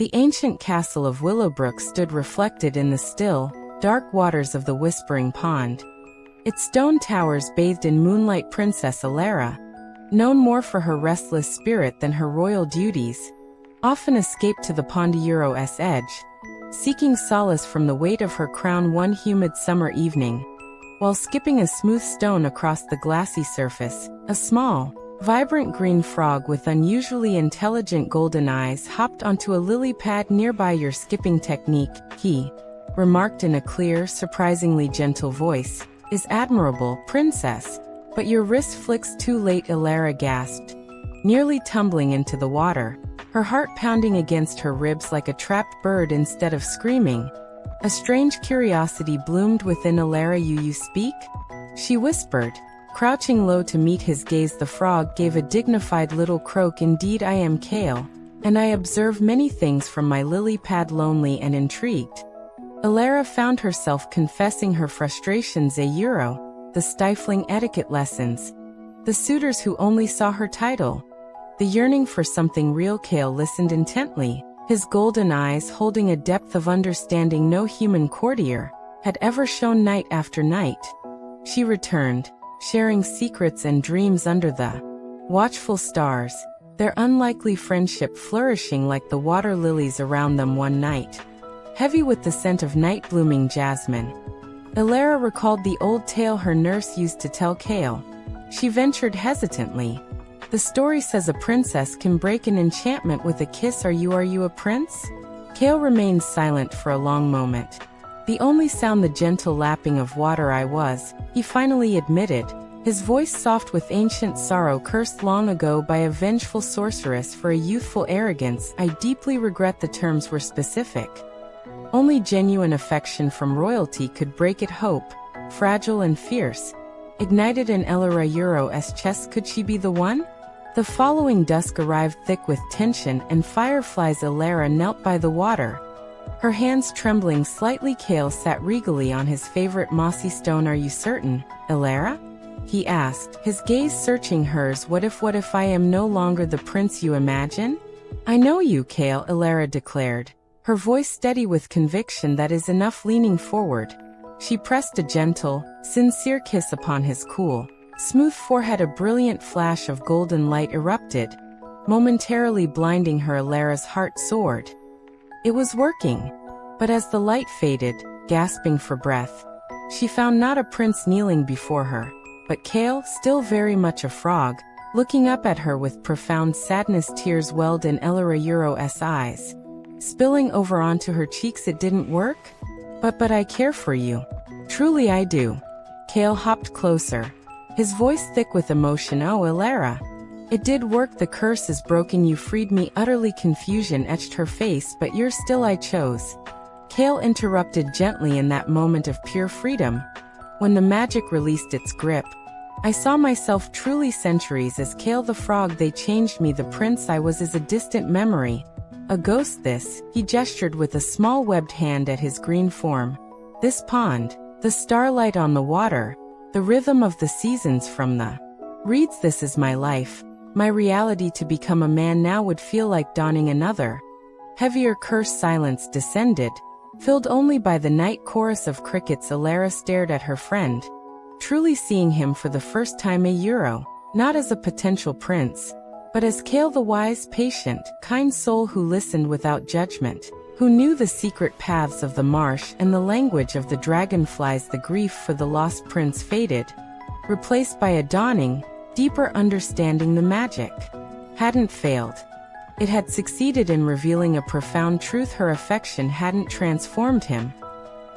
The ancient castle of Willowbrook stood reflected in the still, dark waters of the Whispering Pond. Its stone towers bathed in moonlight. Princess Elara, known more for her restless spirit than her royal duties, often escaped to the Pondero's edge, seeking solace from the weight of her crown one humid summer evening. While skipping a smooth stone across the glassy surface, a small, vibrant green frog with unusually intelligent golden eyes hopped onto a lily pad nearby. Your skipping technique, he remarked in a clear, surprisingly gentle voice, is admirable, princess, but your wrist flicks too late. Elara gasped, nearly tumbling into the water, her heart pounding against her ribs like a trapped bird. Instead of screaming, a strange curiosity bloomed within Elara. You speak? She whispered, crouching low to meet his gaze. The frog gave a dignified little croak. Indeed, I am Kael, and I observe many things from my lily pad. Lonely and intrigued, Elara found herself confessing her frustrations. The stifling etiquette lessons, the suitors who only saw her title, the yearning for something real. Kael listened intently, his golden eyes holding a depth of understanding no human courtier had ever shown. Night after night, she returned, sharing secrets and dreams under the watchful stars, their unlikely friendship flourishing like the water lilies around them. One night, heavy with the scent of night-blooming jasmine, Elara recalled the old tale her nurse used to tell Kael. She ventured hesitantly, the story says a princess can break an enchantment with a kiss. Are you a prince? Kael remained silent for a long moment. The only sound the gentle lapping of water. I was, he finally admitted, his voice soft with ancient sorrow, cursed long ago by a vengeful sorceress for a youthful arrogance. I deeply regret the terms were specific. Only genuine affection from royalty could break it. Hope, fragile and fierce, ignited in Elara's chest. Could she be the one? The following dusk arrived thick with tension and fireflies. Elara knelt by the water, her hands trembling slightly. Kael sat regally on his favorite mossy stone. Are you certain, Elara? He asked, his gaze searching hers. What if I am no longer the prince you imagine? I know you, Kael, Elara declared, her voice steady with conviction. That is enough. Leaning forward, she pressed a gentle, sincere kiss upon his cool, smooth forehead. A brilliant flash of golden light erupted, momentarily blinding her. Elara's heart soared. It was working. But as the light faded, gasping for breath, she found not a prince kneeling before her, but Kael, still very much a frog, looking up at her with profound sadness. Tears welled in Elara's eyes, spilling over onto her cheeks. It didn't work? But I care for you. Truly I do. Kael hopped closer, his voice thick with emotion. Oh, Elara, it did work. The curse is broken. You freed me. Utterly confusion etched her face. But you're still I chose. Kael interrupted gently. In that moment of pure freedom, when the magic released its grip, I saw myself truly. Centuries as Kael the frog, they changed me. The prince I was is a distant memory, a ghost. This, he gestured with a small webbed hand at his green form. This pond, the starlight on the water, the rhythm of the seasons from the reeds. This is my life, my reality. To become a man now would feel like dawning another, heavier curse. Silence descended, filled only by the night chorus of crickets. Elara stared at her friend, truly seeing him for the first time. Not as a potential prince, but as Kael, the wise, patient, kind soul who listened without judgment, who knew the secret paths of the marsh and the language of the dragonflies. The grief for the lost prince faded, replaced by a dawning, deeper understanding. The magic hadn't failed. It had succeeded in revealing a profound truth. Her affection hadn't transformed him.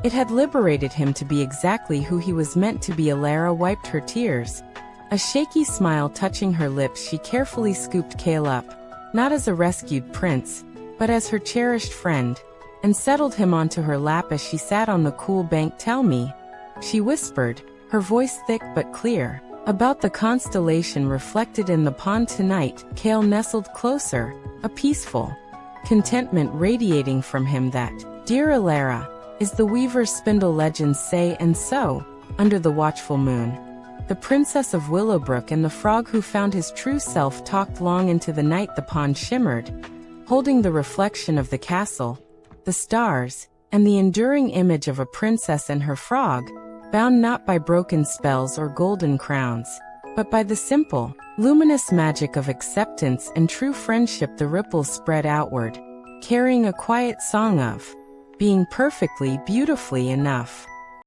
It had liberated him to be exactly who he was meant to be. Elara wiped her tears, a shaky smile touching her lips. She carefully scooped Kael up, not as a rescued prince, but as her cherished friend, and settled him onto her lap as she sat on the cool bank. Tell me, she whispered, her voice thick but clear, about the constellation reflected in the pond tonight. Kael nestled closer, a peaceful contentment radiating from him. That, dear Elara, is the weaver's spindle. Legends say, and so, under the watchful moon, the princess of Willowbrook and the frog who found his true self talked long into the night. The pond shimmered, holding the reflection of the castle, the stars, and the enduring image of a princess and her frog, bound not by broken spells or golden crowns, but by the simple, luminous magic of acceptance and true friendship. The ripples spread outward, carrying a quiet song of being perfectly, beautifully enough.